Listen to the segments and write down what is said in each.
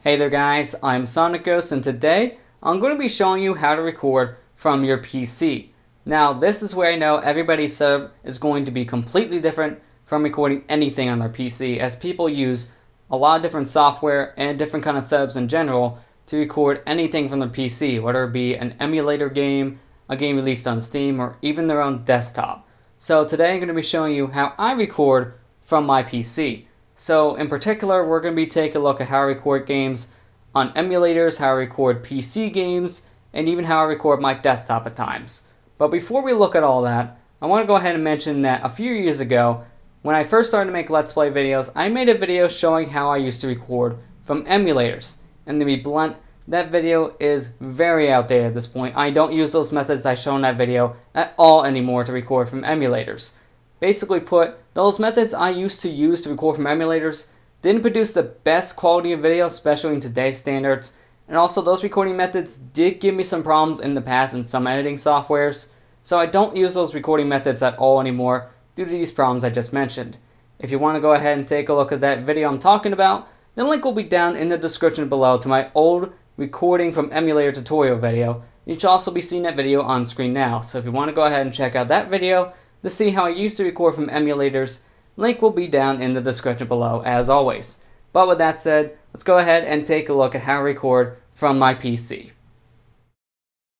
Hey there guys, I'm SonicGhost and today I'm going to be showing you how to record from your PC. Now this is where I know everybody's setup is going to be completely different from recording anything on their PC, as people use a lot of different software and different kind of setups in general to record anything from their PC, whether it be an emulator game, a game released on Steam, or even their own desktop. So today I'm going to be showing you how I record from my PC. So in particular, we're going to be taking a look at how I record games on emulators, how I record PC games, and even how I record my desktop at times. But before we look at all that, I want to go ahead and mention that a few years ago, when I first started to make Let's Play videos, I made a video showing how I used to record from emulators. And to be blunt, that video is very outdated at this point. I don't use those methods I showed in that video at all anymore to record from emulators. Basically put, those methods I used to use to record from emulators didn't produce the best quality of video, especially in today's standards, and also those recording methods did give me some problems in the past in some editing softwares, so I don't use those recording methods at all anymore due to these problems I just mentioned. If you want to go ahead and take a look at that video I'm talking about, the link will be down in the description below to my old recording from emulator tutorial video. You should also be seeing that video on screen now, so if you want to go ahead and check out that video to see how I used to record from emulators, link will be down in the description below as always. But with that said, let's go ahead and take a look at how I record from my PC.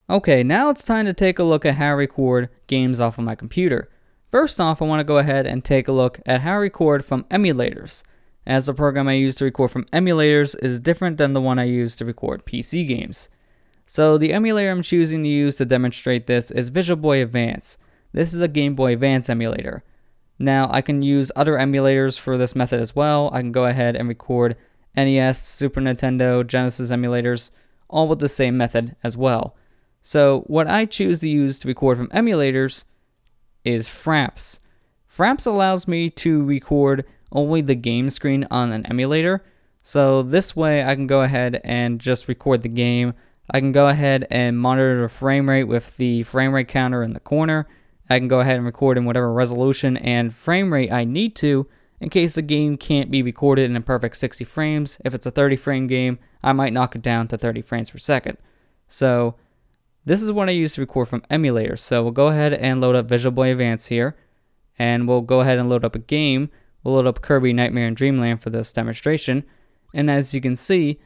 Okay, now it's time to take a look at how I record games off of my computer. First off, I want to go ahead and take a look at how I record from emulators, as the program I use to record from emulators is different than the one I use to record PC games. So the emulator I'm choosing to use to demonstrate this is Visual Boy Advance. This is a Game Boy Advance emulator. Now I can use other emulators for this method as well. I can go ahead and record NES, Super Nintendo, Genesis emulators, all with the same method as well. So what I choose to use to record from emulators is Fraps. Fraps allows me to record only the game screen on an emulator. So this way I can go ahead and just record the game. I can go ahead and monitor the frame rate with the frame rate counter in the corner. I can go ahead and record in whatever resolution and frame rate I need to in case the game can't be recorded in a perfect 60 frames. If it's a 30 frame game, I might knock it down to 30 frames per second. So this is what I use to record from emulators. So we'll go ahead and load up Visual Boy Advance here, and we'll go ahead and load up a game. We'll load up Kirby Nightmare in Dreamland for this demonstration. And as you can see,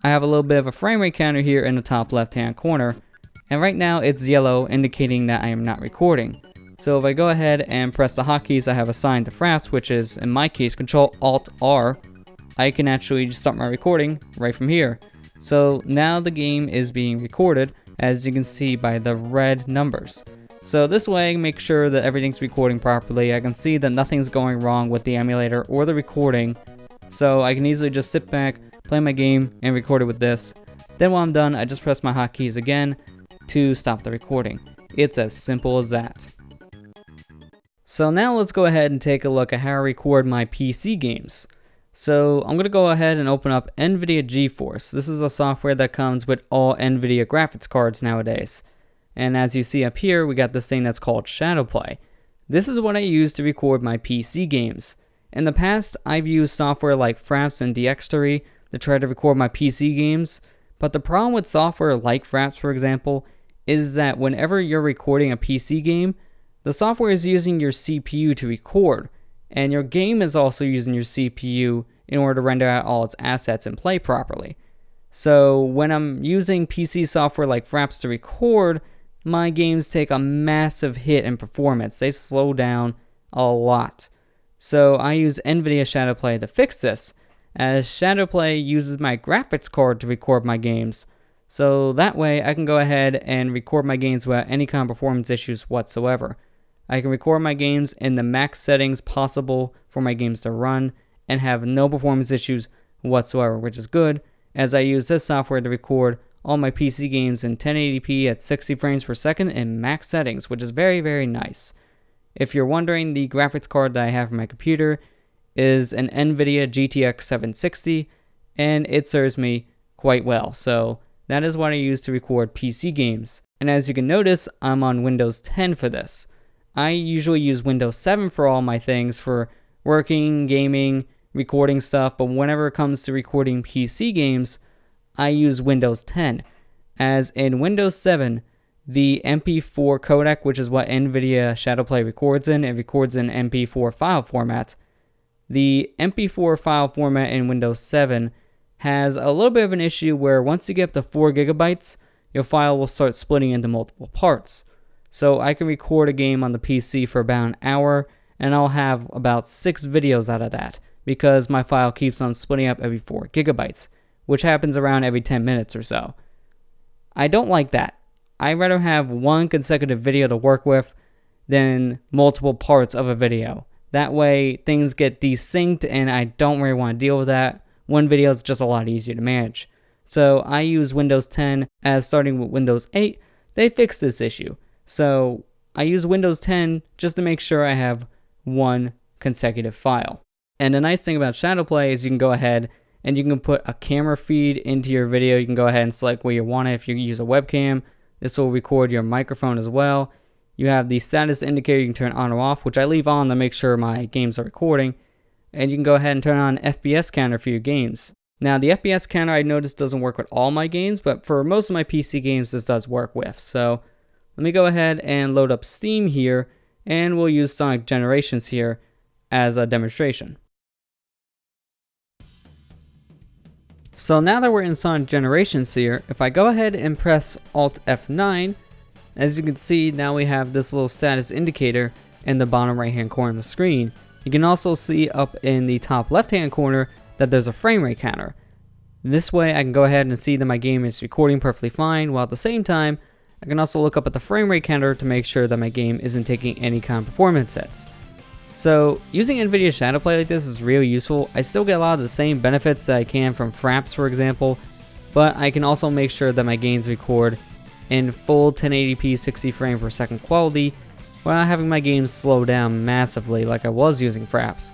I have a little bit of a frame rate counter here in the top left hand corner. And right now it's yellow, indicating that I am not recording. So if I go ahead and press the hotkeys I have assigned to Fraps, which is in my case Control-Alt-R, I can actually just start my recording right from here. So now the game is being recorded, as you can see by the red numbers. So this way I can make sure that everything's recording properly. I can see that nothing's going wrong with the emulator or the recording. So I can easily just sit back, play my game, and record it with this. Then when I'm done, I just press my hotkeys again to stop the recording. It's as simple as that. So now let's go ahead and take a look at how I record my PC games. So I'm going to go ahead and open up NVIDIA GeForce. This is a software that comes with all NVIDIA graphics cards nowadays. And as you see up here, we got this thing that's called Shadowplay. This is what I use to record my PC games. In the past, I've used software like Fraps and Dxtory to try to record my PC games. But the problem with software like Fraps, for example, is that whenever you're recording a PC game, the software is using your CPU to record, and your game is also using your CPU in order to render out all its assets and play properly. So when I'm using PC software like Fraps to record, my games take a massive hit in performance. They slow down a lot. So I use NVIDIA Shadowplay to fix this, as Shadowplay uses my graphics card to record my games. So that way I can go ahead and record my games without any kind of performance issues whatsoever. I can record my games in the max settings possible for my games to run and have no performance issues whatsoever, which is good, as I use this software to record all my PC games in 1080p at 60 frames per second in max settings, which is very, very nice. If you're wondering, the graphics card that I have for my computer is an NVIDIA GTX 760, and it serves me quite well. So that is what I use to record PC games. And as you can notice, I'm on Windows 10 for this. I usually use Windows 7 for all my things, for working, gaming, recording stuff, but whenever it comes to recording PC games, I use Windows 10, as in Windows 7, the MP4 codec, which is what NVIDIA Shadowplay records in, it records in MP4 file format. The MP4 file format in Windows 7 has a little bit of an issue where once you get up to 4 gigabytes, your file will start splitting into multiple parts. So I can record a game on the PC for about an hour, and I'll have about 6 videos out of that, because my file keeps on splitting up every 4 gigabytes, which happens around every 10 minutes or so. I don't like that. I'd rather have one consecutive video to work with than multiple parts of a video. That way, things get desynced, and I don't really want to deal with that. One video is just a lot easier to manage. So I use Windows 10, as starting with Windows 8, they fixed this issue. So I use Windows 10 just to make sure I have one consecutive file. And the nice thing about Shadowplay is you can go ahead and you can put a camera feed into your video. You can go ahead and select where you want it. If you use a webcam, this will record your microphone as well. You have the status indicator you can turn on or off, which I leave on to make sure my games are recording. And you can go ahead and turn on an FPS counter for your games. Now, the FPS counter I noticed doesn't work with all my games, but for most of my PC games, this does work with. So let me go ahead and load up Steam here, and we'll use Sonic Generations here as a demonstration. So now that we're in Sonic Generations here, if I go ahead and press Alt F9, as you can see, now we have this little status indicator in the bottom right hand corner of the screen. You can also see up in the top left hand corner that there's a frame rate counter. This way I can go ahead and see that my game is recording perfectly fine, while at the same time I can also look up at the frame rate counter to make sure that my game isn't taking any kind of performance hits. So using NVIDIA Shadowplay like this is really useful. I still get a lot of the same benefits that I can from Fraps, for example, but I can also make sure that my games record in full 1080p 60 frame per second quality without having my games slow down massively like I was using Fraps.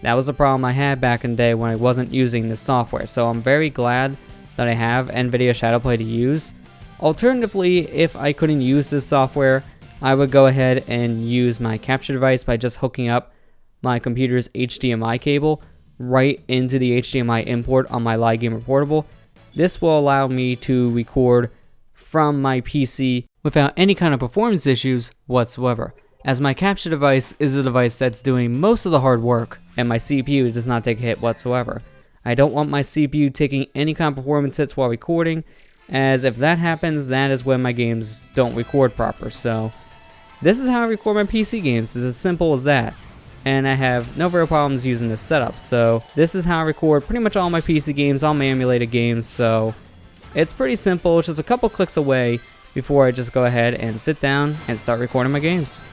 That was a problem I had back in the day when I wasn't using this software, so I'm very glad that I have NVIDIA Shadowplay to use. Alternatively, if I couldn't use this software, I would go ahead and use my capture device by just hooking up my computer's HDMI cable right into the HDMI import on my Live Gamer Portable. This will allow me to record from my PC without any kind of performance issues whatsoever, as my capture device is a device that's doing most of the hard work and my CPU does not take a hit whatsoever. I don't want my CPU taking any kind of performance hits while recording, as if that happens, that is when my games don't record proper. So this is how I record my PC games. It's as simple as that, and I have no real problems using this setup. So this is how I record pretty much all my PC games, all my emulated games. So it's pretty simple. It's just a couple clicks away before I just go ahead and sit down and start recording my games.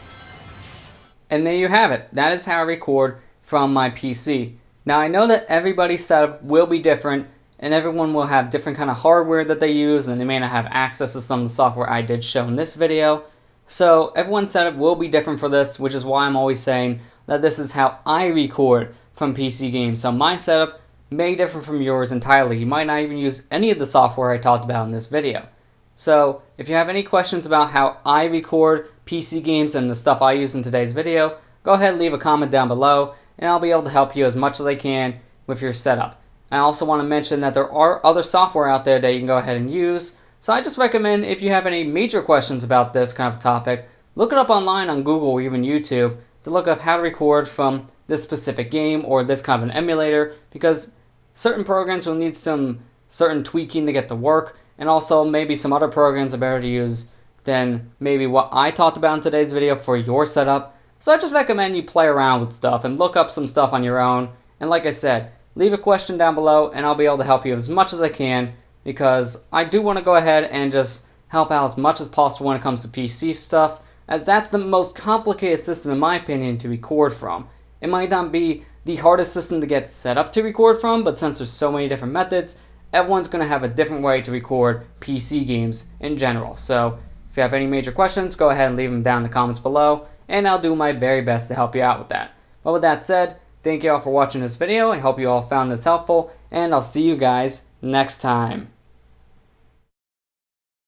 And there you have it. That is how I record from my PC. Now I know that everybody's setup will be different, and everyone will have different kind of hardware that they use, and they may not have access to some of the software I did show in this video. So everyone's setup will be different for this, which is why I'm always saying that this is how I record from PC games. So my setup may differ from yours entirely. You might not even use any of the software I talked about in this video. So if you have any questions about how I record PC games and the stuff I use in today's video, go ahead and leave a comment down below, and I'll be able to help you as much as I can with your setup. I also want to mention that there are other software out there that you can go ahead and use. So I just recommend, if you have any major questions about this kind of topic, look it up online on Google or even YouTube to look up how to record from this specific game or this kind of an emulator, because certain programs will need some certain tweaking to get to work, and also maybe some other programs are better to use than maybe what I talked about in today's video for your setup. So I just recommend you play around with stuff and look up some stuff on your own. And like I said, leave a question down below and I'll be able to help you as much as I can, because I do want to go ahead and just help out as much as possible when it comes to PC stuff, as that's the most complicated system in my opinion to record from. It might not be the hardest system to get set up to record from, but since there's so many different methods, everyone's going to have a different way to record PC games in general. So if you have any major questions, go ahead and leave them down in the comments below, and I'll do my very best to help you out with that. But with that said, thank you all for watching this video. I hope you all found this helpful, and I'll see you guys next time.